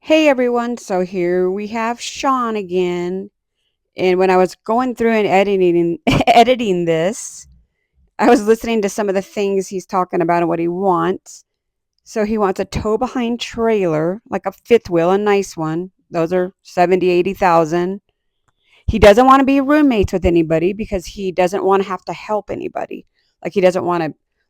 Hey everyone, so here we have Sean again. And when I was going through and editing editing this, I was listening to some of the things he's talking about and what he wants. So he wants a tow behind trailer, like a fifth wheel, a nice one. Those are 70, 80,000. He doesn't want to be roommates with anybody because he doesn't want to have to help anybody. Like he doesn't want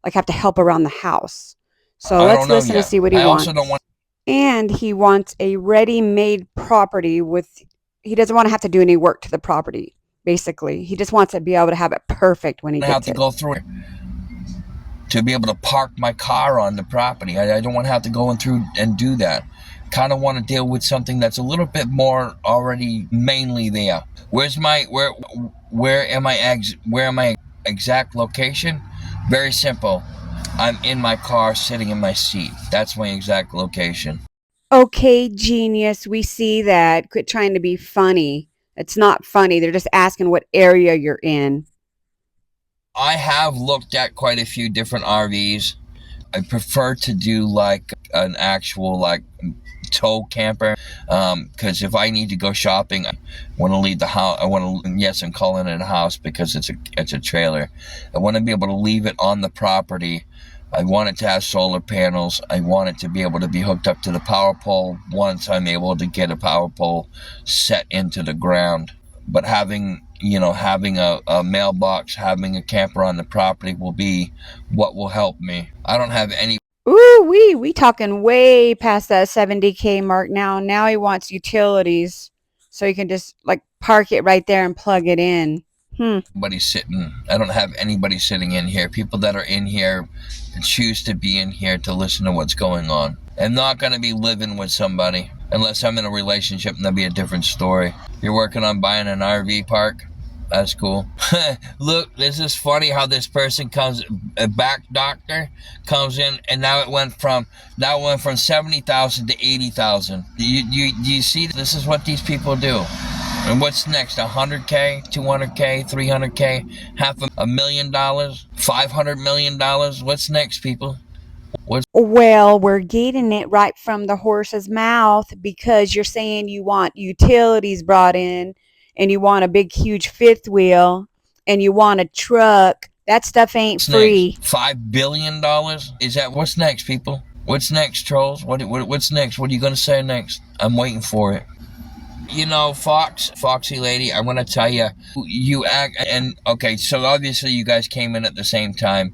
to have to help around the house. So I let's don't know listen to yet. see what he I also don't wants. want. And he wants a ready-made property with he doesn't want to have to do any work to the property, basically. He just wants to be able to have it perfect when he To have gets to it. go through it to be able to park my car on the property. I don't want to have to go in through and do that. Kind of want to deal with something that's a little bit more already mainly there. Where am I exact location? Very simple. I'm in my car sitting in my seat. That's my exact location. Okay, genius, we see that. Quit trying to be funny. It's not funny. They're just asking what area you're in. I have looked at quite a few different RVs. I prefer to do like an actual like tow camper, because if I need to go shopping, I want to leave the house. I want to, yes, I'm calling it a house because it's a trailer. I want to be able to leave it on the property. I want it to have solar panels. I want it to be able to be hooked up to the power pole once I'm able to get a power pole set into the ground. But having a mailbox, having a camper on the property will be what will help me. I don't have any. Ooh, we talking way past that 70K mark now. Now he wants utilities so he can just like park it right there and plug it in. Hmm. I don't have anybody sitting in here. People that are in here choose to be in here to listen to what's going on. I'm not going to be living with somebody unless I'm in a relationship, and that'll be a different story. You're working on buying an RV park? That's cool. Look, this is funny how this person comes, a back doctor comes in, and now it went from 70,000 to 80,000. You see, this is what these people do. And what's next? 100K, 200K, 300K, $500,000, $500 million. What's next, people? What's Well, we're getting it right from the horse's mouth because you're saying you want utilities brought in and you want a big, huge fifth wheel and you want a truck. That stuff ain't next? free. $5 billion? Is that what's next, people? What's next, trolls? What's next? What are you gonna say next? I'm waiting for it. Foxy lady, I'm gonna tell you, you act and okay. So obviously, you guys came in at the same time.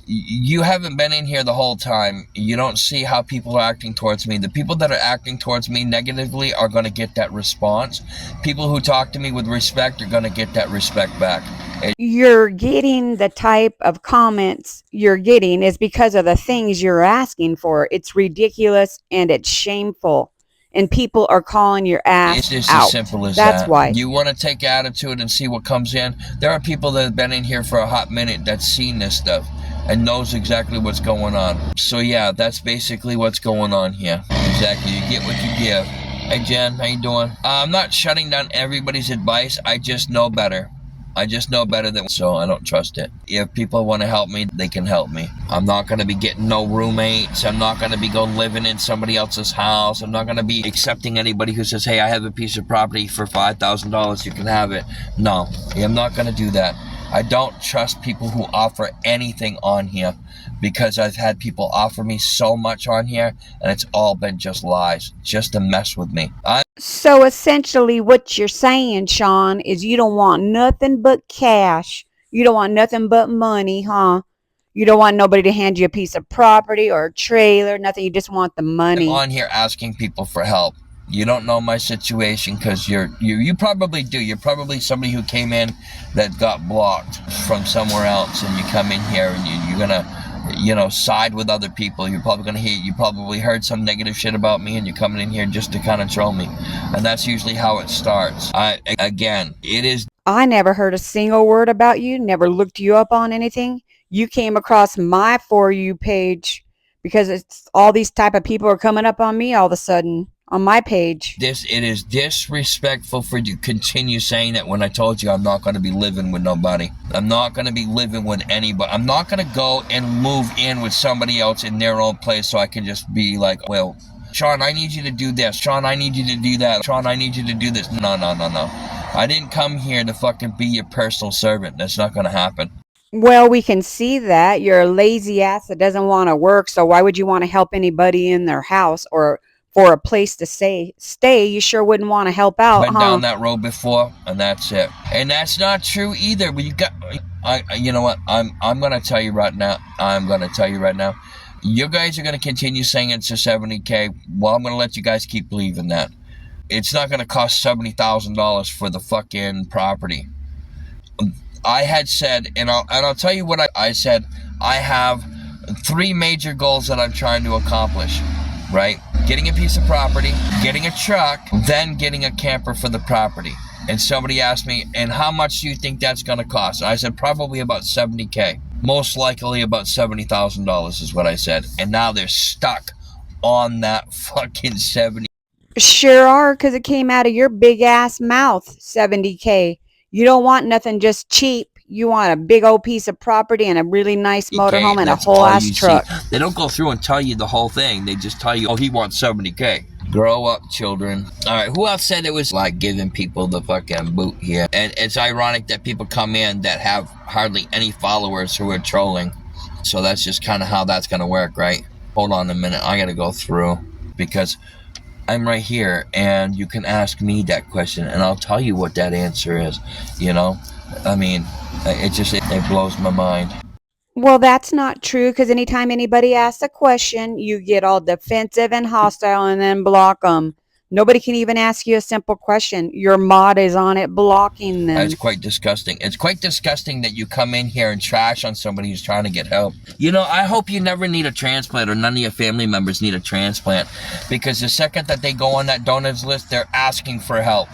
You haven't been in here the whole time. You don't see how people are acting towards me. The people that are acting towards me negatively are going to get that response. People who talk to me with respect are going to get that respect back. You're getting the type of comments you're getting is because of the things you're asking for. It's ridiculous and it's shameful. And people are calling your It's ass just as out. simple as That's that. why. You want to take attitude and see what comes in. There are people that have been in here for a hot minute that's seen this stuff and knows exactly what's going on. So yeah, that's basically what's going on here. Exactly, you get what you give. Hey Jen, how you doing? I'm not shutting down everybody's advice. I just know better. I just know better than, so I don't trust it. If people want to help me, they can help me. I'm not going to be getting no roommates. I'm not going to be going living in somebody else's house. I'm not going to be accepting anybody who says, hey, I have a piece of property for $5,000. You can have it. No, I'm not going to do that. I don't trust people who offer anything on here because I've had people offer me so much on here and it's all been just lies, just to mess with me. So essentially, what you're saying, Sean, is you don't want nothing but cash. You don't want nothing but money, huh? You don't want nobody to hand you a piece of property or a trailer, nothing. You just want the I'm money. on here asking people for help. You don't know my situation because you probably do. You're probably somebody who came in that got blocked from somewhere else, and you come in here and you're gonna, side with other people. You're probably gonna hear. You probably heard some negative shit about me, and you're coming in here just to kind of troll me, and that's usually how it starts. It is. I never heard a single word about you, never looked you up on anything. You came across my For You page because it's all these type of people are coming up on me all of a sudden on my page. It is disrespectful for you to continue saying that when I told you I'm not going to be living with nobody. I'm not going to be living with anybody. I'm not going to go and move in with somebody else in their own place so I can just be like, well, Sean, I need you to do this. Sean, I need you to do that. Sean, I need you to do this. No. I didn't come here to fucking be your personal servant. That's not going to happen. Well, we can see that. You're a lazy ass that doesn't want to work, so why would you want to help anybody in their house or for a place to stay? You sure wouldn't want to help out, Went huh? down that road before, and that's it. And that's not true either. But you know what? I'm gonna tell you right now. You guys are gonna continue saying it's a $70K. Well, I'm gonna let you guys keep believing that. It's not gonna cost $70,000 for the fucking property. I had said, and I'll tell you what I said. I have 3 major goals that I'm trying to accomplish. Right? Getting a piece of property, getting a truck, then getting a camper for the property. And somebody asked me, and how much do you think that's going to cost? I said, probably about $70K. Most likely about $70,000 is what I said. And now they're stuck on that fucking 70. Sure are, because it came out of your big ass mouth, $70K. You don't want nothing just cheap. You want a big old piece of property and a really nice motorhome and a whole ass truck. They don't go through and tell you the whole thing. They just tell you, oh, he wants $70K. Grow up, children. All right, who else said it was like giving people the fucking boot here? And it's ironic that people come in that have hardly any followers who are trolling. So that's just kind of how that's going to work, right? Hold on a minute. I got to go through because I'm right here and you can ask me that question and I'll tell you what that answer is, you know? I mean, it blows my mind. Well, that's not true, because anytime anybody asks a question, you get all defensive and hostile and then block them. Nobody can even ask you a simple question. Your mod is on it blocking them. It's quite disgusting. It's quite disgusting that you come in here and trash on somebody who's trying to get help. You know, I hope you never need a transplant or none of your family members need a transplant, because the second that they go on that donors list, they're asking for help.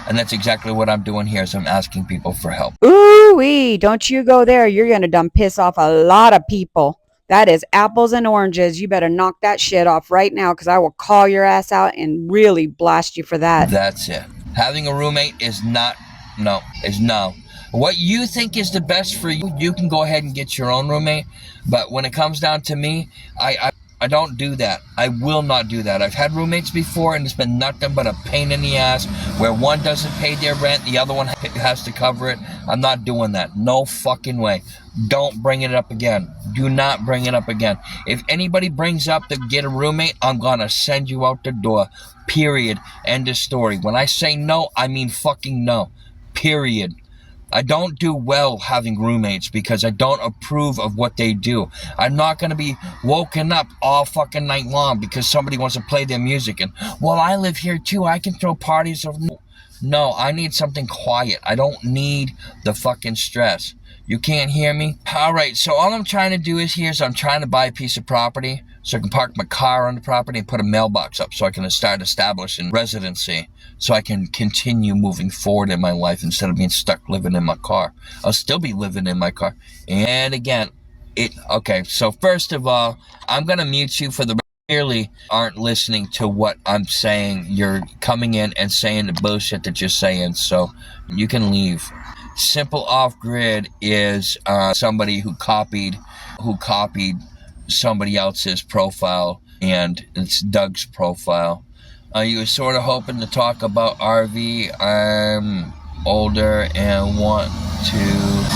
And that's exactly what I'm doing here, is I'm asking people for help. Ooh-wee, don't you go there. You're going to done piss off a lot of people. That is apples and oranges. You better knock that shit off right now, because I will call your ass out and really blast you for that. That's it. Having a roommate is no. What you think is the best for you, you can go ahead and get your own roommate. But when it comes down to me, I don't do that. I will not do that. I've had roommates before, and it's been nothing but a pain in the ass where one doesn't pay their rent, the other one has to cover it. I'm not doing that. No fucking way. Don't bring it up again. Do not bring it up again. If anybody brings up to get a roommate, I'm gonna send you out the door. Period. End of story. When I say no, I mean fucking no. Period. I don't do well having roommates because I don't approve of what they do. I'm not going to be woken up all fucking night long because somebody wants to play their music and, well, I live here too. I can throw parties. No, I need something quiet. I don't need the fucking stress. You can't hear me? All right, so all I'm trying to do is I'm trying to buy a piece of property so I can park my car on the property and put a mailbox up so I can start establishing residency so I can continue moving forward in my life instead of being stuck living in my car. I'll still be living in my car. And again, okay, so first of all, I'm going to mute you for the clearly aren't listening to what I'm saying. You're coming in and saying the bullshit that you're saying, so you can leave. Simple off-grid is somebody who copied somebody else's profile, and it's Doug's profile. You were sort of hoping to talk about RV. I'm older and want to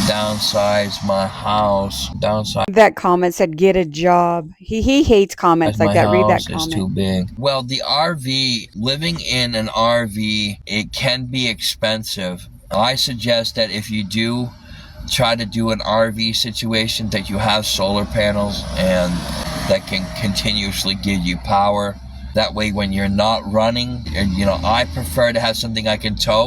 downsize my house. That comment said get a job. He hates comments like that. Read that comment. It's too big. Well, the RV, living in an RV, it can be expensive. I suggest that if you do try to do an RV situation, that you have solar panels and that can continuously give you power. That way when you're not running, and I prefer to have something I can tow,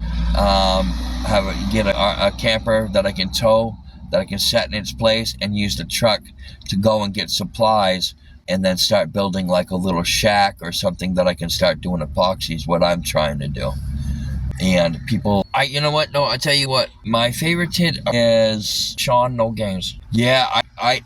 get a camper that I can tow, that I can set in its place and use the truck to go and get supplies and then start building like a little shack or something that I can start doing epoxies, what I'm trying to do. And people, I tell you what, my favorite kid is Sean No Games. Yeah,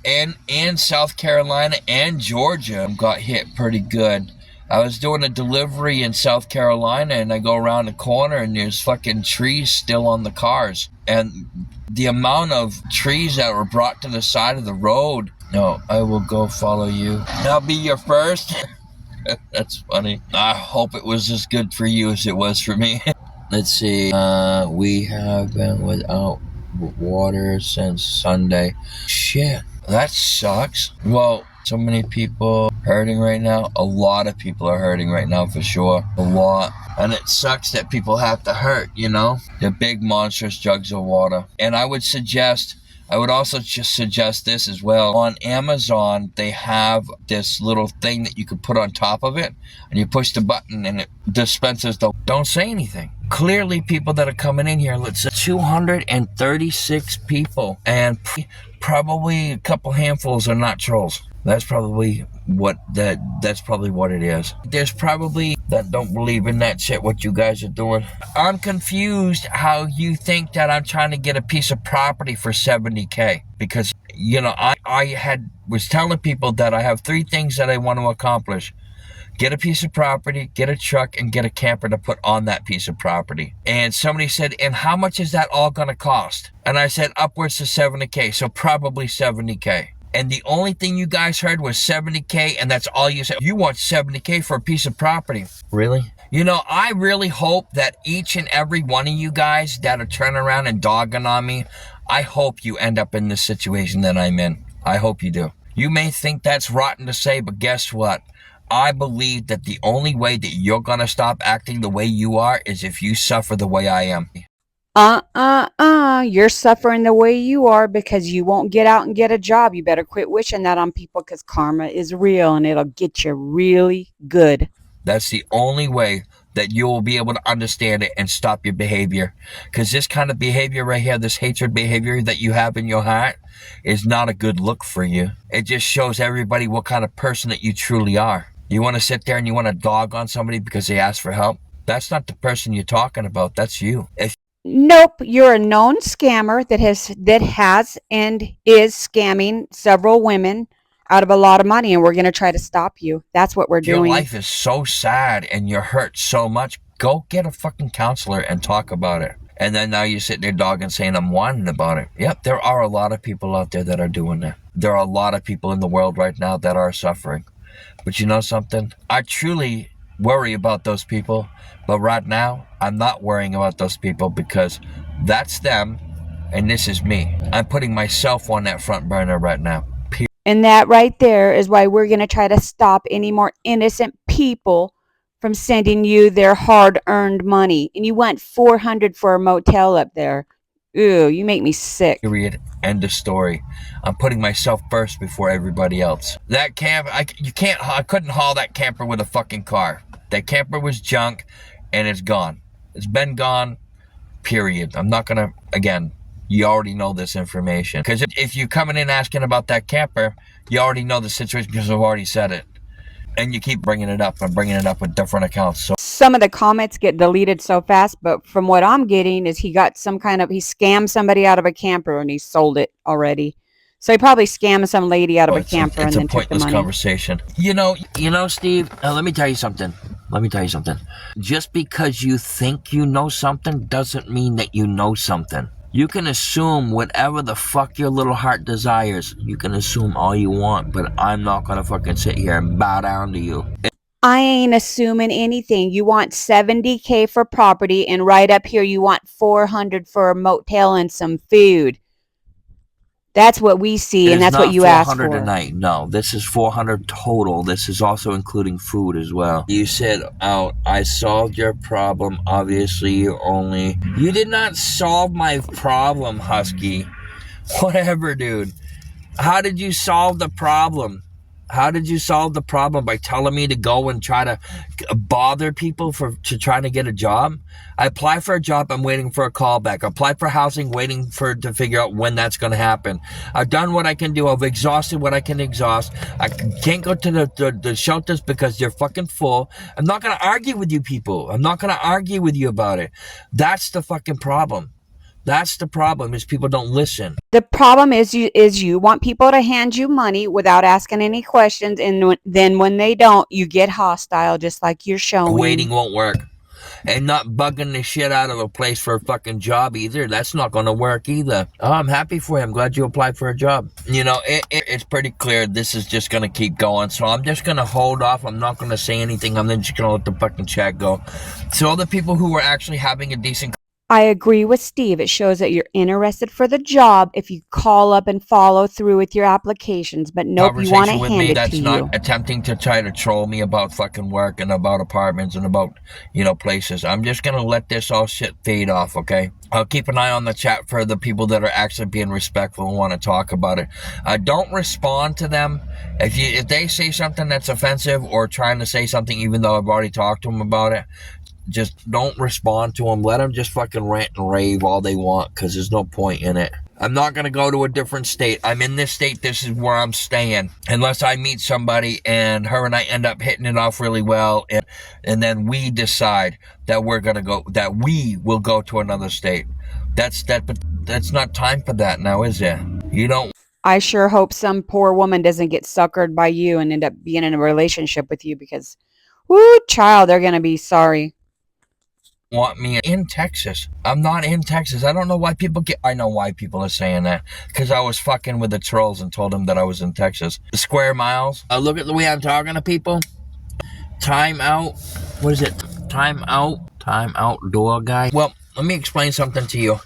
and South Carolina and Georgia got hit pretty good. I was doing a delivery in South Carolina and I go around the corner and there's fucking trees still on the cars. And the amount of trees that were brought to the side of the road. No, I will go follow you. I'll be your first. That's funny. I hope it was as good for you as it was for me. Let's see. We have been without water since Sunday. Shit, that sucks. Well, so many people hurting right now. A lot of people are hurting right now for sure. A lot. And it sucks that people have to hurt, you know? They're big monstrous jugs of water. And I would also just suggest this as well. On Amazon, they have this little thing that you can put on top of it, and you push the button and it dispenses the... Don't say anything. Clearly, people that are coming in here, let's say 236 people, and probably a couple handfuls are not trolls. That's probably what it is. There's probably that don't believe in that shit what you guys are doing. I'm confused how you think that I'm trying to get a piece of property for $70K, because you know I was telling people that I have 3 things that I want to accomplish: get a piece of property, get a truck, and get a camper to put on that piece of property. And somebody said, and how much is that all gonna cost? And I said upwards to $70K, so probably $70K. And the only thing you guys heard was $70K, and that's all you said. You want $70K for a piece of property. Really? You know, I really hope that each and every one of you guys that are turning around and dogging on me, I hope you end up in this situation that I'm in. I hope you do. You may think that's rotten to say, but guess what? I believe that the only way that you're gonna stop acting the way you are is if you suffer the way I am. You're suffering the way you are because you won't get out and get a job. You better quit wishing that on people, because karma is real and it'll get you really good. That's the only way that you will be able to understand it and stop your behavior. Because this kind of behavior right here, this hatred behavior that you have in your heart, is not a good look for you. It just shows everybody what kind of person that you truly are. You want to sit there and you want to dog on somebody because they ask for help? That's not the person you're talking about. That's you. Nope, you're a known scammer that has and is scamming several women out of a lot of money, and we're going to try to stop you. That's what we're doing. Your life is so sad and you're hurt so much. Go get a fucking counselor and talk about it. And then now you're sitting there dogging saying I'm whining about it. Yep, there are a lot of people out there that are doing that. There are a lot of people in the world right now that are suffering. But you know something? I truly worry about those people. But right now, I'm not worrying about those people, because that's them and this is me. I'm putting myself on that front burner right now. And that right there is why we're going to try to stop any more innocent people from sending you their hard-earned money. And you want $400 for a motel up there. Ooh, you make me sick. Period. End of story. I'm putting myself first before everybody else. That camp, I couldn't haul that camper with a fucking car. That camper was junk, and it's gone. It's been gone, period. I'm not gonna, again, you already know this information. Because if you're coming in asking about that camper, you already know the situation because I've already said it. And you keep bringing it up and bringing it up with different accounts. So some of the comments get deleted so fast, but from what I'm getting is he scammed somebody out of a camper and he sold it already. So he probably scammed some lady out of a camper and then took the money. It's a pointless conversation. You know, Steve, let me tell you something. Just because you think you know something doesn't mean that you know something. You can assume whatever the fuck your little heart desires. You can assume all you want, but I'm not gonna fucking sit here and bow down to you. I ain't assuming anything. You want $70K for property, and right up here you want $400 for a motel and some food. That's what we see, and that's what you asked for. $400 a night. No, this is $400 total. This is also including food as well. You said, I solved your problem. Obviously, you did not solve my problem, Husky. Whatever, dude. How did you solve the problem? How did you solve the problem? By telling me to go and try to bother people to try to get a job? I apply for a job, I'm waiting for a call back. I apply for housing, waiting to figure out when that's going to happen. I've done what I can do. I've exhausted what I can exhaust. I can't go to the shelters because they're fucking full. I'm not going to argue with you people. I'm not going to argue with you about it. That's the fucking problem. That's the problem, is people don't listen. The problem is you want people to hand you money without asking any questions, and then when they don't, you get hostile, just like you're showing. Waiting won't work. and not bugging the shit out of a place for a fucking job either. That's not going to work either. Oh, I'm happy for you. I'm glad you applied for a job. You know, it's pretty clear this is just going to keep going. So I'm just going to hold off. I'm not going to say anything. I'm then just going to let the fucking chat go. So all the people who are actually having a decent... I agree with Steve. It shows that you're interested for the job if you call up and follow through with your applications. But nope, you want to hand it to that's you. not attempting to try to troll me about fucking work and about apartments and about, you know, places. I'm just gonna let this all shit fade off, okay? I'll keep an eye on the chat for the people that are actually being respectful and want to talk about it. Don't respond to them. If they say something that's offensive or trying to say something even though I've already talked to them about it, just don't respond to them. Let them just fucking rant and rave all they want, because there's no point in it. I'm not going to go to a different state. I'm in this state. This is where I'm staying. Unless I meet somebody and her and I end up hitting it off really well. And then we decide that we will go to another state. But that's not time for that now, is it? You don't... I sure hope some poor woman doesn't get suckered by you and end up being in a relationship with you, because, whoo, child, they're going to be sorry. Want me in Texas. I'm not in Texas. I don't know why I know why people are saying that, because I was fucking with the trolls and told them that I was in Texas. The square miles. Look at the way I'm talking to people. Time out. What is it? Time out door guy. Well, let me explain something to you.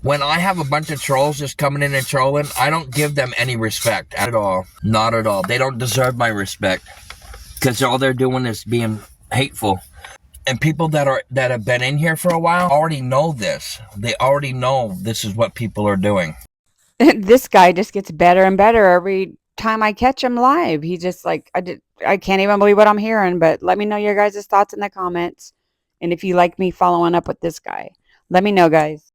When I have a bunch of trolls just coming in and trolling, I don't give them any respect at all. Not at all. They don't deserve my respect, because all they're doing is being hateful. And people that have been in here for a while already know this. They already know this is what people are doing. This guy just gets better and better every time I catch him live. He just like, I can't even believe what I'm hearing. But let me know your guys' thoughts in the comments. And if you like me following up with this guy, let me know, guys.